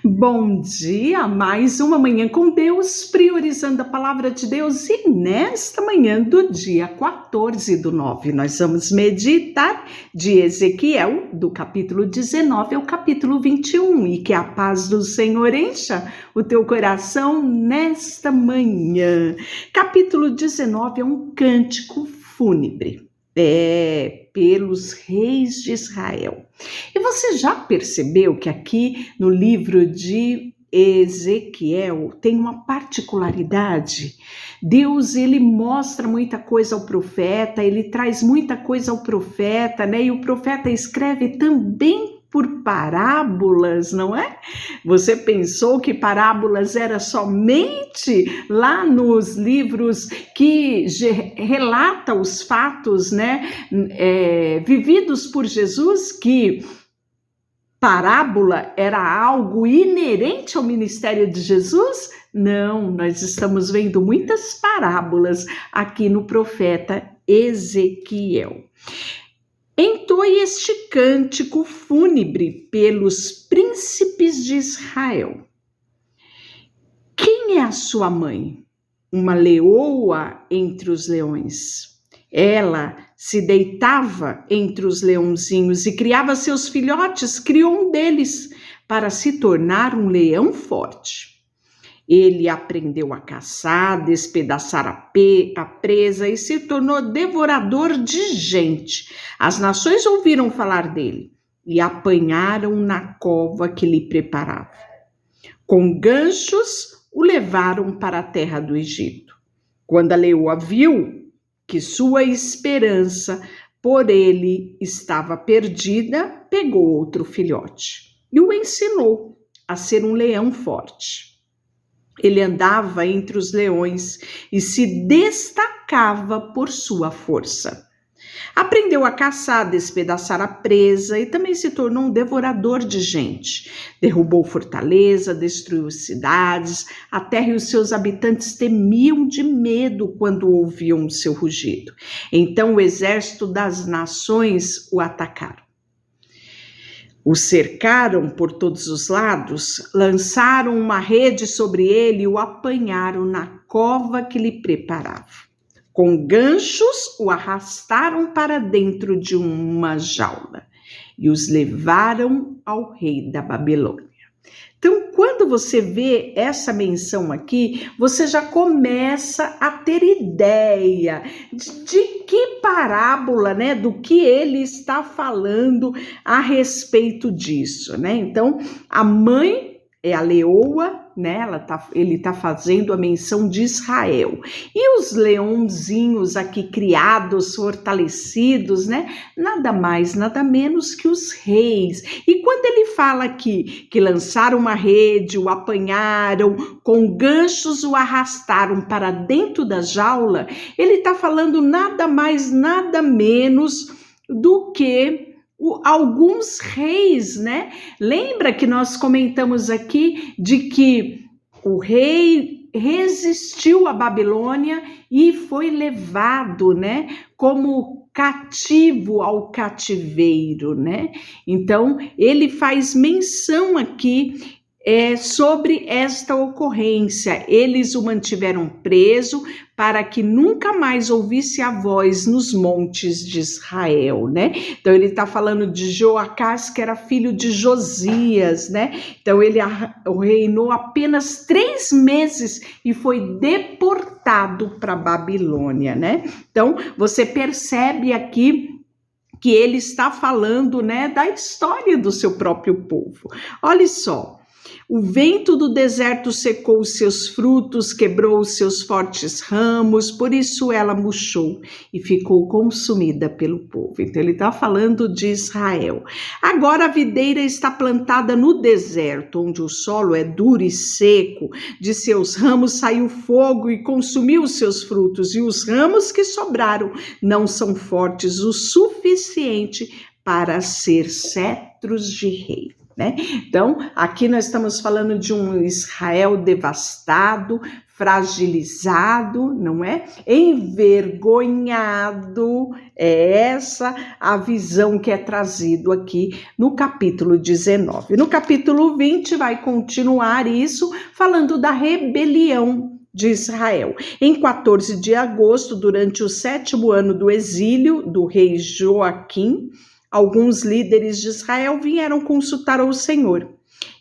Bom dia, mais uma manhã com Deus, priorizando a palavra de Deus. E nesta manhã do dia 14/9, nós vamos meditar de Ezequiel, do capítulo 19 ao capítulo 21. E que a paz do Senhor encha o teu coração nesta manhã. Capítulo 19 é um cântico fúnebre. Pelos reis de Israel. E você já percebeu que aqui no livro de Ezequiel tem uma particularidade? Deus, ele mostra muita coisa ao profeta, ele traz muita coisa ao profeta, né? E o profeta escreve também por parábolas, não é? Você pensou que parábolas era somente lá nos livros que relata os fatos, né, vividos por Jesus, que parábola era algo inerente ao ministério de Jesus? Não, nós estamos vendo muitas parábolas aqui no profeta Ezequiel. Entoe este cântico fúnebre pelos príncipes de Israel. Quem é a sua mãe? Uma leoa entre os leões. Ela se deitava entre os leãozinhos e criava seus filhotes, criou um deles para se tornar um leão forte. Ele aprendeu a caçar, despedaçar a presa e se tornou devorador de gente. As nações ouviram falar dele e apanharam na cova que lhe preparava. Com ganchos, o levaram para a terra do Egito. Quando a leoa viu que sua esperança por ele estava perdida, pegou outro filhote e o ensinou a ser um leão forte. Ele andava entre os leões e se destacava por sua força. Aprendeu a caçar, despedaçar a presa e também se tornou um devorador de gente. Derrubou fortaleza, destruiu cidades, a terra e os seus habitantes temiam de medo quando ouviam o seu rugido. Então o exército das nações o atacaram. O cercaram por todos os lados, lançaram uma rede sobre ele e o apanharam na cova que lhe preparava. Com ganchos, o arrastaram para dentro de uma jaula e os levaram ao rei da Babilônia. Então, quando você vê essa menção aqui, você já começa a ter ideia de que parábola, né, do que ele está falando a respeito disso, né? Então, a mãe é a leoa, né? Ele está fazendo a menção de Israel. E os leãozinhos aqui criados, fortalecidos, né? Nada mais, nada menos que os reis. E quando ele fala aqui que lançaram uma rede, o apanharam, com ganchos o arrastaram para dentro da jaula, ele está falando nada mais, nada menos do que alguns reis, né? Lembra que nós comentamos aqui de que o rei resistiu à Babilônia e foi levado, né, como cativo ao cativeiro, né? Então, ele faz menção aqui sobre esta ocorrência. Eles o mantiveram preso para que nunca mais ouvisse a voz nos montes de Israel, né? Então ele está falando de Joacás, que era filho de Josias, né? Então ele reinou apenas 3 meses e foi deportado para a Babilônia, né? Então você percebe aqui que ele está falando, né, da história do seu próprio povo. Olha só. O vento do deserto secou os seus frutos, quebrou os seus fortes ramos, por isso ela murchou e ficou consumida pelo povo. Então ele está falando de Israel. Agora a videira está plantada no deserto, onde o solo é duro e seco. De seus ramos saiu fogo e consumiu os seus frutos, e os ramos que sobraram não são fortes o suficiente para ser cetros de rei. Né? Então, aqui nós estamos falando de um Israel devastado, fragilizado, não é? Envergonhado. É essa a visão que é trazido aqui no capítulo 19. No capítulo 20 vai continuar isso, falando da rebelião de Israel. Em 14 de agosto, durante o 7º ano do exílio do rei Joaquim, alguns líderes de Israel vieram consultar ao Senhor.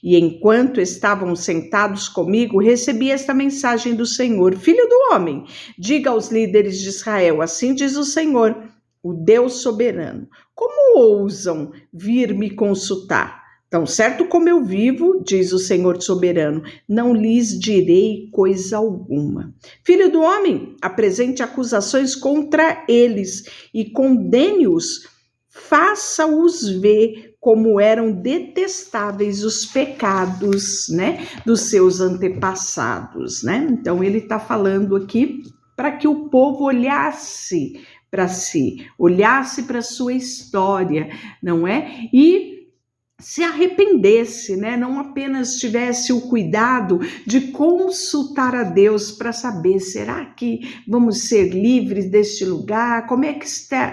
E enquanto estavam sentados comigo, recebi esta mensagem do Senhor: Filho do homem, diga aos líderes de Israel, assim diz o Senhor, o Deus soberano, como ousam vir me consultar? Tão certo como eu vivo, diz o Senhor soberano, não lhes direi coisa alguma. Filho do homem, apresente acusações contra eles e condene-os, faça-os ver como eram detestáveis os pecados, né, dos seus antepassados, né? Então ele está falando aqui para que o povo olhasse para si, olhasse para a sua história, não é? E se arrependesse, né? Não apenas tivesse o cuidado de consultar a Deus para saber, será que vamos ser livres deste lugar? Como é que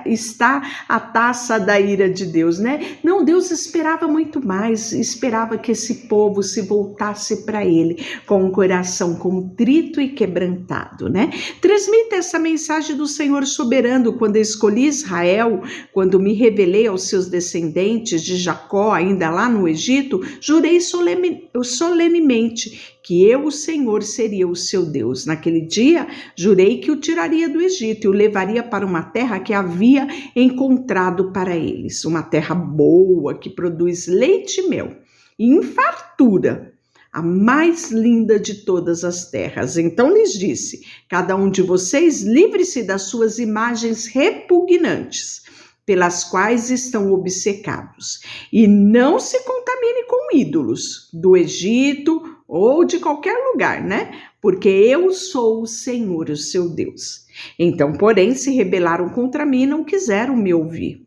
está a taça da ira de Deus, né? Não, Deus esperava muito mais, esperava que esse povo se voltasse para Ele com um coração contrito e quebrantado, né? Transmita essa mensagem do Senhor soberano: quando escolhi Israel, quando me revelei aos seus descendentes de Jacó, ainda lá no Egito, jurei solenemente que eu, o Senhor, seria o seu Deus. Naquele dia, jurei que o tiraria do Egito e o levaria para uma terra que havia encontrado para eles, uma terra boa, que produz leite e mel, e em fartura, a mais linda de todas as terras. Então lhes disse: cada um de vocês livre-se das suas imagens repugnantes, pelas quais estão obcecados, e não se contamine com ídolos do Egito ou de qualquer lugar, né? Porque eu sou o Senhor, o seu Deus. Então, porém, se rebelaram contra mim e não quiseram me ouvir.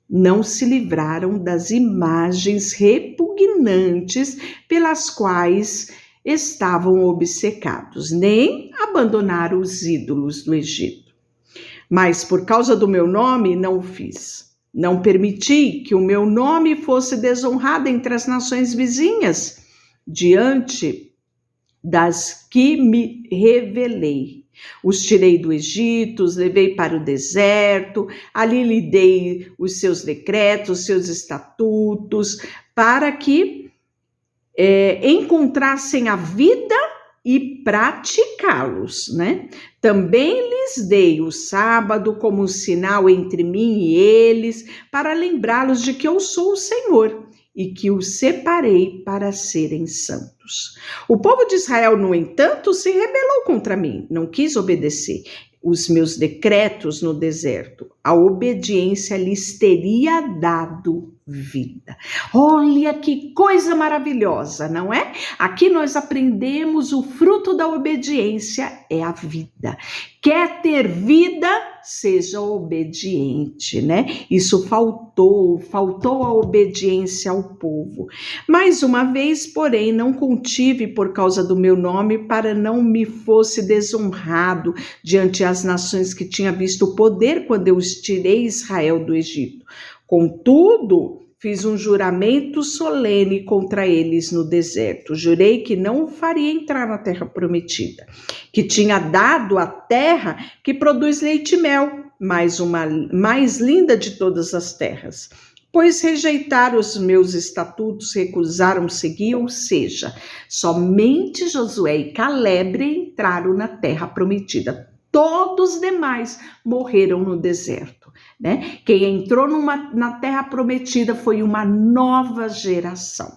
Não se livraram das imagens repugnantes pelas quais estavam obcecados, nem abandonaram os ídolos do Egito. Mas por causa do meu nome não o fiz. Não permiti que o meu nome fosse desonrado entre as nações vizinhas, diante das que me revelei. Os tirei do Egito, os levei para o deserto, ali lhe dei os seus decretos, os seus estatutos, para que encontrassem a vida e praticá-los, né? Também lhes dei o sábado como um sinal entre mim e eles, para lembrá-los de que eu sou o Senhor e que os separei para serem santos. O povo de Israel, no entanto, se rebelou contra mim, não quis obedecer os meus decretos no deserto. A obediência lhes teria dado vida. Olha que coisa maravilhosa, não é? Aqui nós aprendemos o fruto da obediência é a vida. Quer ter vida? Seja obediente, né? Isso faltou a obediência ao povo. Mais uma vez, porém, não contive por causa do meu nome, para não me fosse desonrado diante as nações que tinha visto o poder quando eu tirei Israel do Egito. Contudo, fiz um juramento solene contra eles no deserto. Jurei que não o faria entrar na terra prometida, que tinha dado a terra que produz leite e mel, mais linda de todas as terras. Pois rejeitaram os meus estatutos, recusaram seguir, ou seja, somente Josué e Caleb entraram na terra prometida. Todos os demais morreram no deserto, né? Quem entrou na terra prometida foi uma nova geração.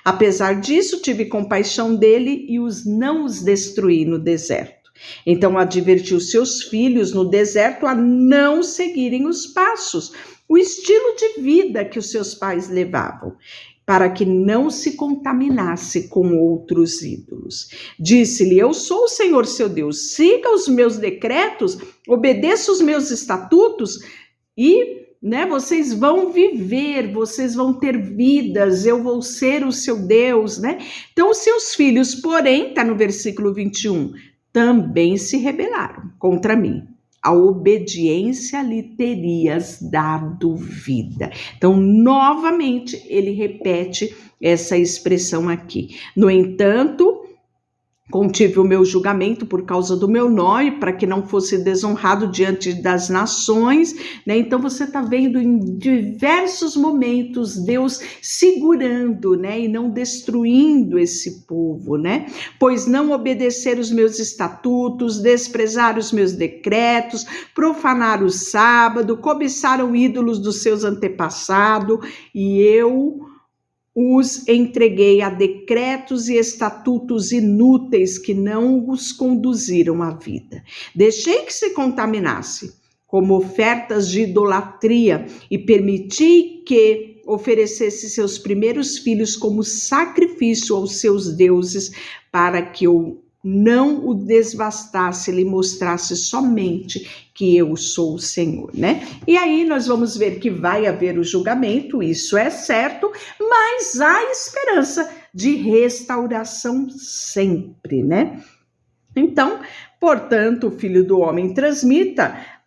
Apesar disso, tive compaixão dele e não os destruí no deserto. Então adverti os seus filhos no deserto a não seguirem os passos, o estilo de vida que os seus pais levavam, para que não se contaminasse com outros ídolos. Disse-lhe: eu sou o Senhor seu Deus, siga os meus decretos, obedeça os meus estatutos e vocês vão viver, vocês vão ter vidas, eu vou ser o seu Deus, né? Então, os seus filhos, porém, está no versículo 21, também se rebelaram contra mim. A obediência lhe terias dado vida. Então, novamente, ele repete essa expressão aqui. No entanto, contive o meu julgamento por causa do meu nome, para que não fosse desonrado diante das nações, né? Então você está vendo em diversos momentos Deus segurando, né? E não destruindo esse povo, né? Pois não obedeceram os meus estatutos, desprezaram os meus decretos, profanaram o sábado, cobiçaram ídolos dos seus antepassados, e eu os entreguei a decretos e estatutos inúteis que não os conduziram à vida. Deixei que se contaminasse como ofertas de idolatria e permiti que oferecesse seus primeiros filhos como sacrifício aos seus deuses, para que eu não o desvastasse, lhe mostrasse somente que eu sou o Senhor, né? E aí nós vamos ver que vai haver o julgamento, isso é certo, mas há esperança de restauração sempre, né? Então, portanto, o Filho do Homem transmita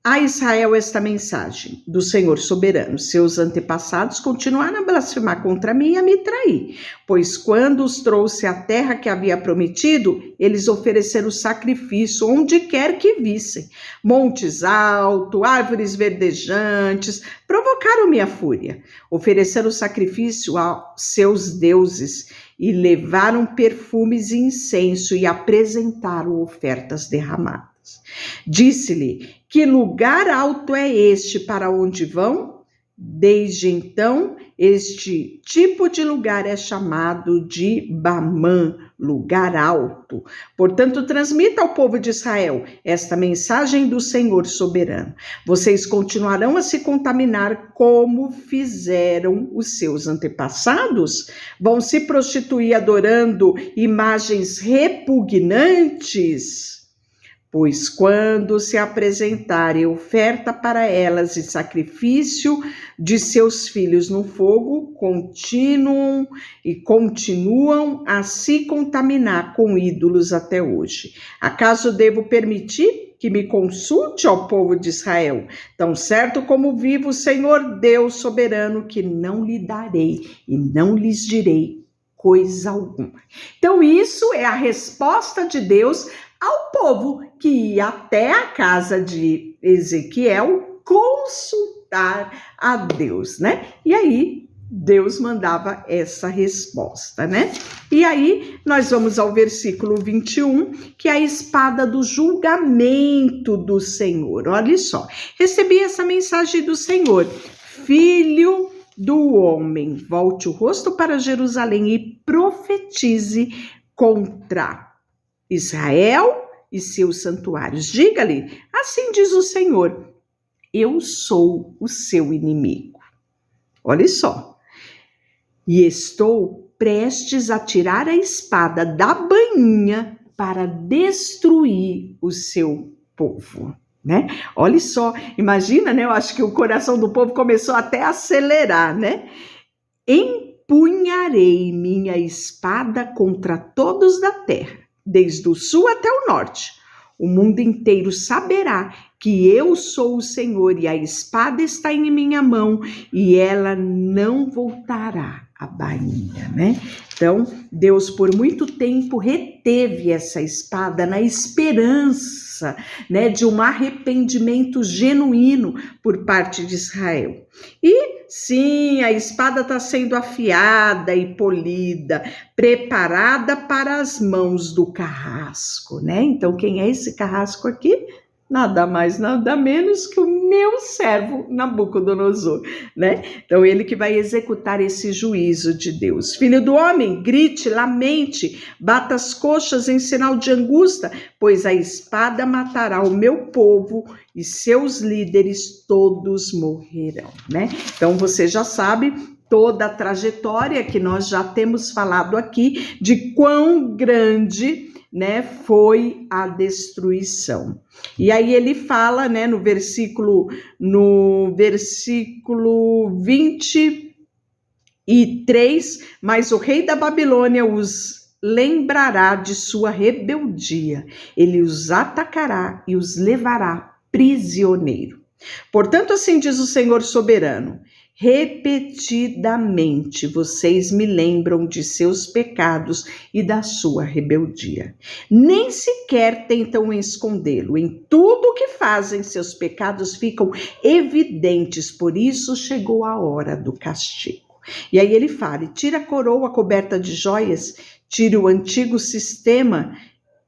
a Israel esta mensagem do Senhor soberano: seus antepassados continuaram a blasfemar contra mim e a me trair, pois quando os trouxe à terra que havia prometido, eles ofereceram sacrifício onde quer que vissem, montes altos, árvores verdejantes, provocaram minha fúria, ofereceram sacrifício a seus deuses e levaram perfumes e incenso e apresentaram ofertas derramadas. Disse-lhe: que lugar alto é este para onde vão? Desde então, este tipo de lugar é chamado de Bamã, lugar alto. Portanto, transmita ao povo de Israel esta mensagem do Senhor soberano: vocês continuarão a se contaminar como fizeram os seus antepassados? Vão se prostituir adorando imagens repugnantes? Pois quando se apresentarem oferta para elas e sacrifício de seus filhos no fogo, continuam a se contaminar com ídolos até hoje. Acaso devo permitir que me consulte ao povo de Israel? Tão certo como vivo o Senhor Deus soberano, que não lhe darei e não lhes direi coisa alguma. Então isso é a resposta de Deus ao povo que ia até a casa de Ezequiel consultar a Deus, né? E aí Deus mandava essa resposta, né? E aí nós vamos ao versículo 21, que é a espada do julgamento do Senhor. Olha só, recebi essa mensagem do Senhor: filho do homem, volte o rosto para Jerusalém e profetize contra Israel e seus santuários. Diga-lhe: assim diz o Senhor, eu sou o seu inimigo. Olha só. E estou prestes a tirar a espada da bainha para destruir o seu povo, né? Olha só, imagina, né? Eu acho que o coração do povo começou até a acelerar, né? Empunharei minha espada contra todos da terra, desde o sul até o norte. O mundo inteiro saberá que eu sou o Senhor, e a espada está em minha mão, e ela não voltará à bainha, né? Então, Deus por muito tempo reteve essa espada na esperança, né, de um arrependimento genuíno por parte de Israel. E sim, a espada está sendo afiada e polida, preparada para as mãos do carrasco, né? Então, quem é esse carrasco aqui? Nada mais, nada menos que o meu servo Nabucodonosor, né? Então, ele que vai executar esse juízo de Deus. Filho do homem, grite, lamente, bata as coxas em sinal de angústia, pois a espada matará o meu povo e seus líderes todos morrerão, né? Então, você já sabe toda a trajetória que nós já temos falado aqui de quão grande, né, foi a destruição. E aí ele fala, né, no versículo 23, mas o rei da Babilônia os lembrará de sua rebeldia, ele os atacará e os levará prisioneiro. Portanto, assim diz o Senhor soberano: repetidamente vocês me lembram de seus pecados e da sua rebeldia. Nem sequer tentam escondê-lo. Em tudo o que fazem, seus pecados ficam evidentes, por isso chegou a hora do castigo. E aí ele fala: tira a coroa coberta de joias, tire o antigo sistema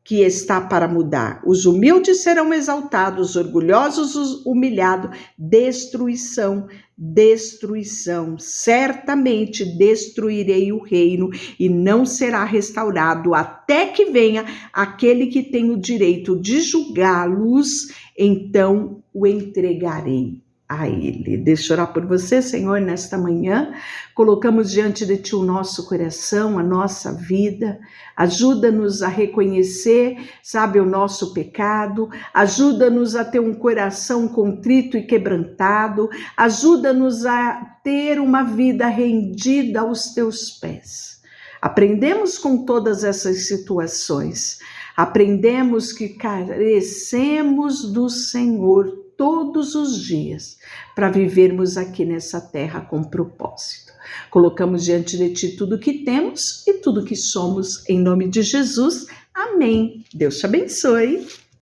que está para mudar. Os humildes serão exaltados, os orgulhosos humilhados. Destruição, destruição. Certamente destruirei o reino e não será restaurado até que venha aquele que tem o direito de julgá-los, então o entregarei a ele. Deixa eu orar por você, Senhor, nesta manhã. Colocamos diante de Ti o nosso coração, a nossa vida. Ajuda-nos a reconhecer, sabe, o nosso pecado. Ajuda-nos a ter um coração contrito e quebrantado. Ajuda-nos a ter uma vida rendida aos Teus pés. Aprendemos com todas essas situações. Aprendemos que carecemos do Senhor todos os dias para vivermos aqui nessa terra com propósito. Colocamos diante de Ti tudo que temos e tudo que somos, em nome de Jesus. Amém. Deus te abençoe.